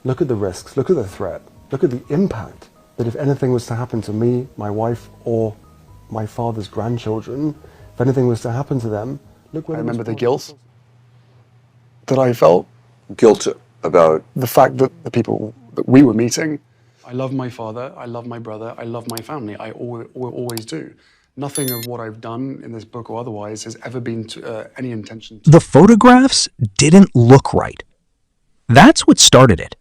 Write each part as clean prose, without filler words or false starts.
Look at the risks, look at the threat, look at the impact that if anything was to happen to me, my wife, or my father's grandchildren, if anything was to happen to them, look where I remember the guilt that I felt. Guilt about The fact that the people that we were meeting, I love my father, I love my brother, I love my family, I always do. Nothing of what I've done in this book or otherwise has ever been to any intention to... The photographs didn't look right. That's what started it.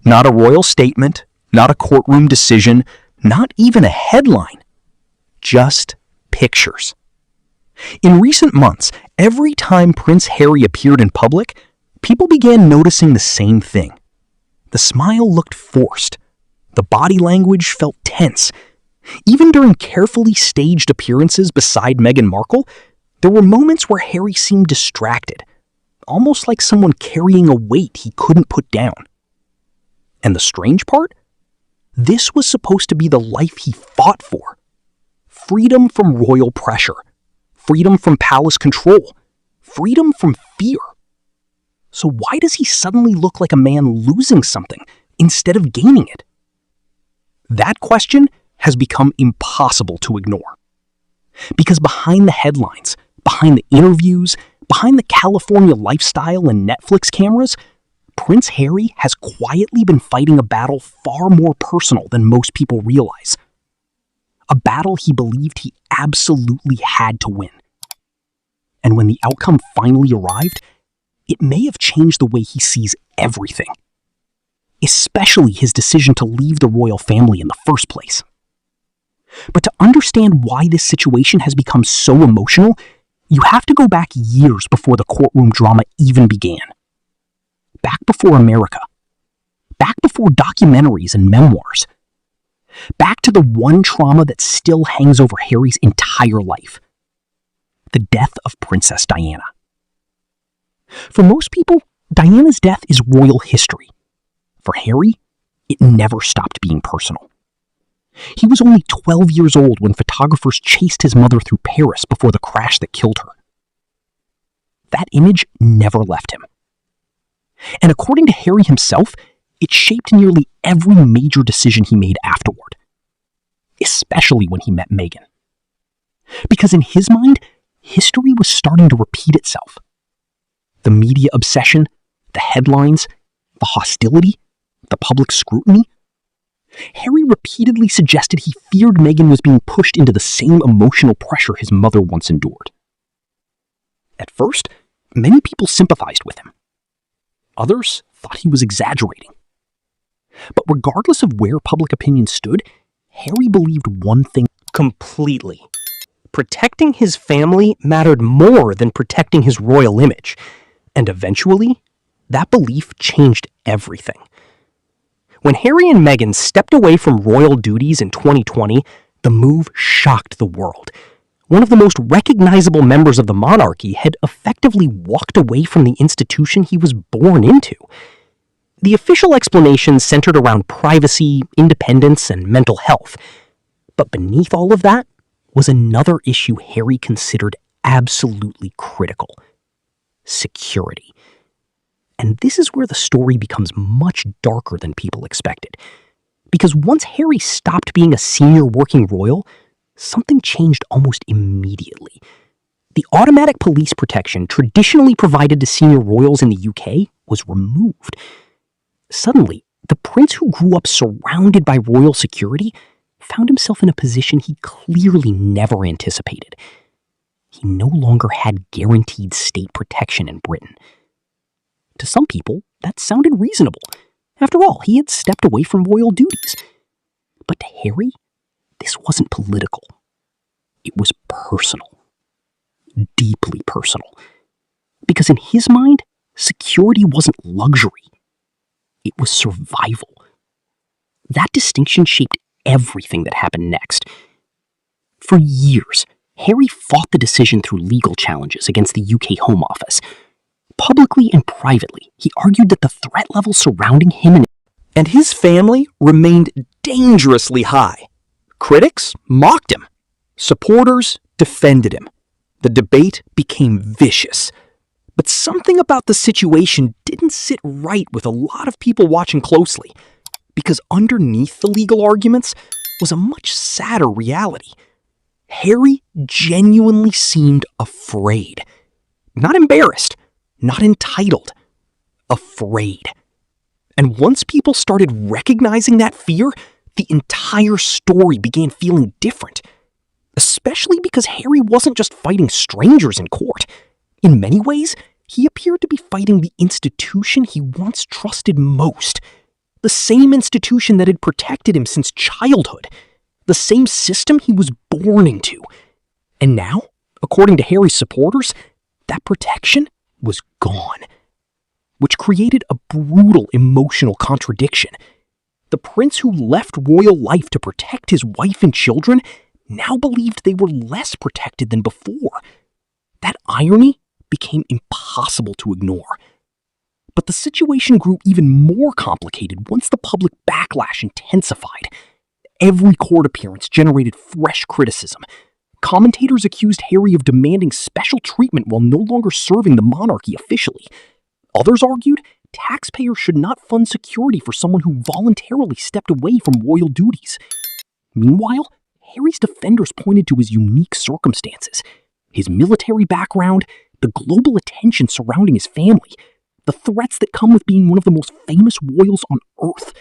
Not a royal statement, not a courtroom decision, not even a headline. Just pictures. In recent months, every time Prince Harry appeared in public, people began noticing the same thing. The smile looked forced. The body language felt tense. Even during carefully staged appearances beside Meghan Markle, there were moments where Harry seemed distracted, almost like someone carrying a weight he couldn't put down. And the strange part? This was supposed to be the life he fought for. Freedom from royal pressure. Freedom from palace control. Freedom from fear. So why does he suddenly look like a man losing something instead of gaining it? That question has become impossible to ignore. Because behind the headlines, behind the interviews, behind the California lifestyle and Netflix cameras, Prince Harry has quietly been fighting a battle far more personal than most people realize. A battle he believed he absolutely had to win. And when the outcome finally arrived, it may have changed the way he sees everything. Especially his decision to leave the royal family in the first place. But to understand why this situation has become so emotional, you have to go back years before the courtroom drama even began. Back before America. Back before documentaries and memoirs. Back to the one trauma that still hangs over Harry's entire life. The death of Princess Diana. For most people, Diana's death is royal history. For Harry, it never stopped being personal. He was only 12 years old when photographers chased his mother through Paris before the crash that killed her. That image never left him. And according to Harry himself, it shaped nearly every major decision he made afterward. Especially when he met Meghan. Because in his mind, history was starting to repeat itself. The media obsession, the headlines, the hostility, the public scrutiny. Harry repeatedly suggested he feared Meghan was being pushed into the same emotional pressure his mother once endured. At first, many people sympathized with him. Others thought he was exaggerating. But regardless of where public opinion stood, Harry believed one thing completely. Protecting his family mattered more than protecting his royal image. And eventually, that belief changed everything. When Harry and Meghan stepped away from royal duties in 2020, the move shocked the world. One of the most recognizable members of the monarchy had effectively walked away from the institution he was born into. The official explanation centered around privacy, independence, and mental health. But beneath all of that was another issue Harry considered absolutely critical: security. And this is where the story becomes much darker than people expected. Because once Harry stopped being a senior working royal, something changed almost immediately. The automatic police protection traditionally provided to senior royals in the UK was removed. Suddenly, the prince who grew up surrounded by royal security found himself in a position he clearly never anticipated. He no longer had guaranteed state protection in Britain. To some people, that sounded reasonable. After all, he had stepped away from royal duties. But to Harry, this wasn't political. It was personal. Deeply personal. Because in his mind, security wasn't luxury. It was survival. That distinction shaped everything that happened next. For years, Harry fought the decision through legal challenges against the UK Home Office. Publicly and privately, he argued that the threat level surrounding him and his family remained dangerously high. Critics mocked him. Supporters defended him. The debate became vicious. But something about the situation didn't sit right with a lot of people watching closely, because underneath the legal arguments was a much sadder reality. Harry genuinely seemed afraid. Not embarrassed, not entitled, afraid. And once people started recognizing that fear, the entire story began feeling different. Especially because Harry wasn't just fighting strangers in court. In many ways, he appeared to be fighting the institution he once trusted most. The same institution that had protected him since childhood. The same system he was born into. And now, according to Harry's supporters, that protection was gone. Which created a brutal emotional contradiction. The prince who left royal life to protect his wife and children now believed they were less protected than before. That irony became impossible to ignore. But the situation grew even more complicated once the public backlash intensified. Every court appearance generated fresh criticism. Commentators accused Harry of demanding special treatment while no longer serving the monarchy officially. Others argued taxpayers should not fund security for someone who voluntarily stepped away from royal duties. Meanwhile, Harry's defenders pointed to his unique circumstances, his military background, the global attention surrounding his family, the threats that come with being one of the most famous royals on Earth.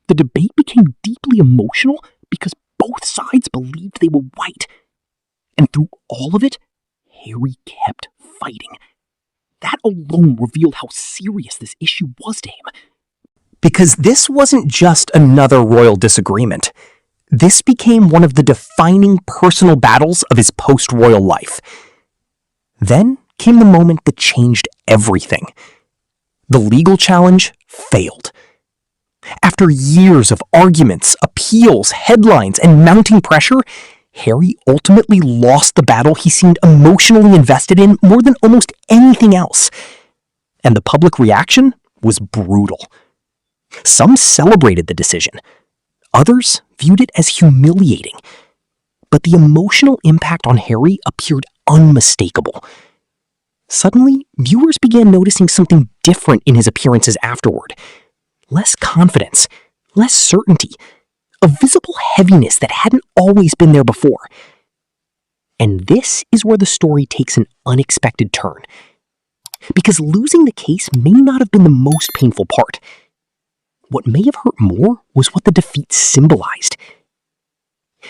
The debate became deeply emotional because both sides believed they were right. And through all of it, Harry kept fighting. That alone revealed how serious this issue was to him. Because this wasn't just another royal disagreement. This became one of the defining personal battles of his post-royal life. Then came the moment that changed everything. The legal challenge failed. After years of arguments, appeals, headlines, and mounting pressure, Harry ultimately lost the battle he seemed emotionally invested in more than almost anything else. And the public reaction was brutal. Some celebrated the decision. Others viewed it as humiliating. But the emotional impact on Harry appeared unmistakable. Suddenly, viewers began noticing something different in his appearances afterward. Less confidence, less certainty, a visible heaviness that hadn't always been there before. And this is where the story takes an unexpected turn. Because losing the case may not have been the most painful part. What may have hurt more was what the defeat symbolized.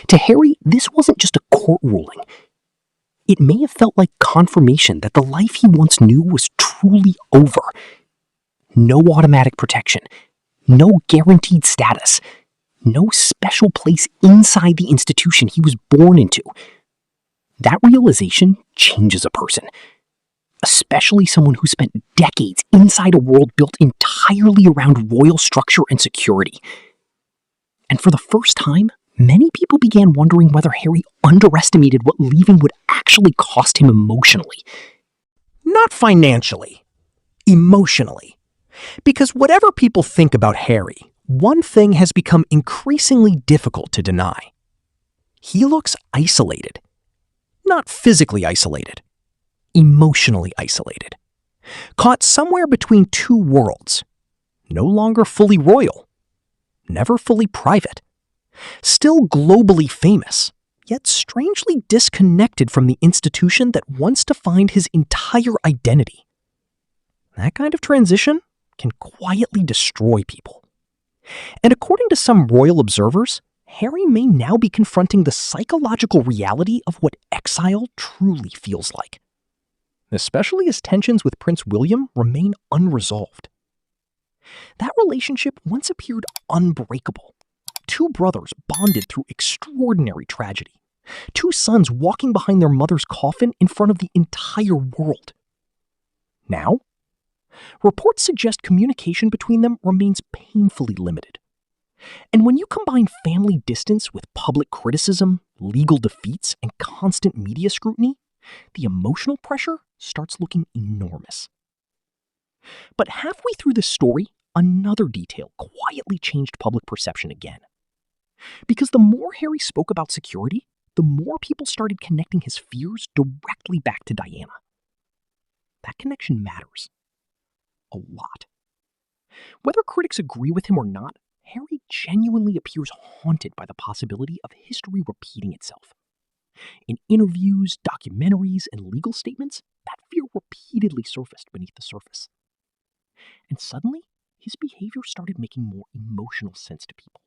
To Harry, this wasn't just a court ruling. It may have felt like confirmation that the life he once knew was truly over. No automatic protection, no guaranteed status, no special place inside the institution he was born into. That realization changes a person, especially someone who spent decades inside a world built entirely around royal structure and security. And for the first time, many people began wondering whether Harry underestimated what leaving would actually cost him emotionally. Not financially, emotionally. Because whatever people think about Harry, one thing has become increasingly difficult to deny. He looks isolated. Not physically isolated, emotionally isolated. Caught somewhere between two worlds. No longer fully royal. Never fully private. Still globally famous, yet strangely disconnected from the institution that once defined his entire identity. That kind of transition can quietly destroy people. And according to some royal observers, Harry may now be confronting the psychological reality of what exile truly feels like. Especially as tensions with Prince William remain unresolved. That relationship once appeared unbreakable. Two brothers bonded through extraordinary tragedy. Two sons walking behind their mother's coffin in front of the entire world. Now, reports suggest communication between them remains painfully limited. And when you combine family distance with public criticism, legal defeats, and constant media scrutiny, the emotional pressure starts looking enormous. But halfway through this story, another detail quietly changed public perception again. Because the more Harry spoke about security, the more people started connecting his fears directly back to Diana. that connection matters. A lot. Whether critics agree with him or not, Harry genuinely appears haunted by the possibility of history repeating itself. In interviews, documentaries, and legal statements, that fear repeatedly surfaced beneath the surface. And suddenly, his behavior started making more emotional sense to people.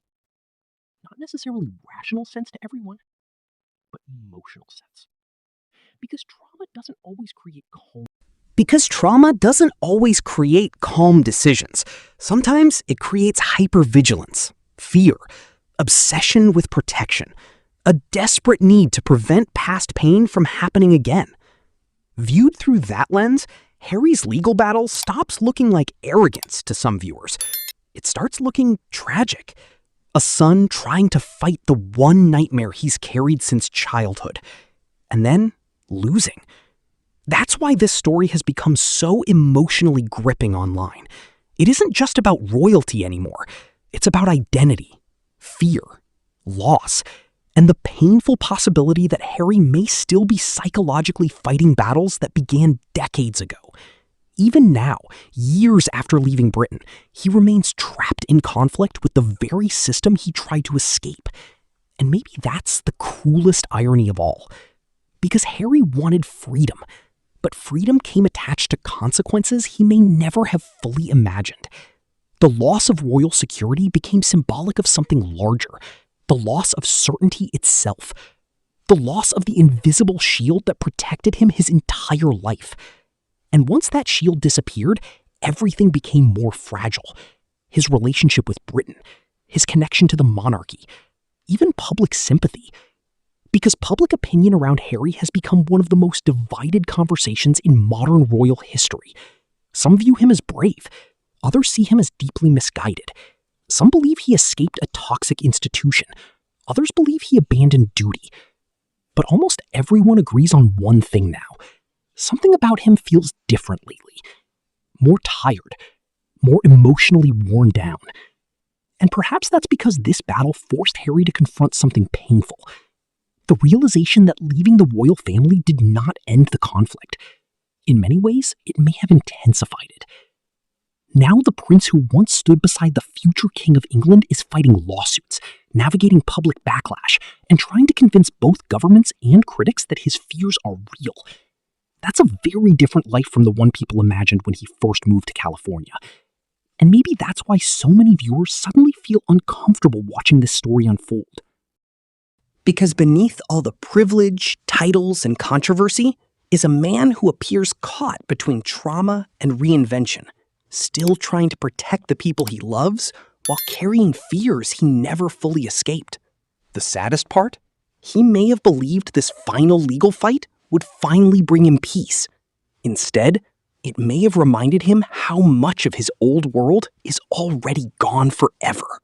Not necessarily rational sense to everyone, but emotional sense. Because trauma doesn't always create calm decisions. Sometimes it creates hypervigilance, fear, obsession with protection, a desperate need to prevent past pain from happening again. Viewed through that lens, Harry's legal battle stops looking like arrogance to some viewers. It starts looking tragic. A son trying to fight the one nightmare he's carried since childhood, and then losing. That's why this story has become so emotionally gripping online. It isn't just about royalty anymore. It's about identity, fear, loss, and the painful possibility that Harry may still be psychologically fighting battles that began decades ago. Even now, years after leaving Britain, he remains trapped in conflict with the very system he tried to escape. And maybe that's the cruelest irony of all. Because Harry wanted freedom, but freedom came attached to consequences he may never have fully imagined. The loss of royal security became symbolic of something larger, the loss of certainty itself, the loss of the invisible shield that protected him his entire life. And once that shield disappeared, everything became more fragile. His relationship with Britain, his connection to the monarchy, even public sympathy. Because public opinion around Harry has become one of the most divided conversations in modern royal history. Some view him as brave, others see him as deeply misguided. Some believe he escaped a toxic institution, others believe he abandoned duty. But almost everyone agrees on one thing now. Something about him feels different lately. More tired, more emotionally worn down. And perhaps that's because this battle forced Harry to confront something painful. The realization that leaving the royal family did not end the conflict. In many ways, it may have intensified it. Now the prince who once stood beside the future king of England is fighting lawsuits, navigating public backlash, and trying to convince both governments and critics that his fears are real. That's a very different life from the one people imagined when he first moved to California. And maybe that's why so many viewers suddenly feel uncomfortable watching this story unfold. Because beneath all the privilege, titles, and controversy is a man who appears caught between trauma and reinvention, still trying to protect the people he loves while carrying fears he never fully escaped. The saddest part? He may have believed this final legal fight would finally bring him peace. Instead, it may have reminded him how much of his old world is already gone forever.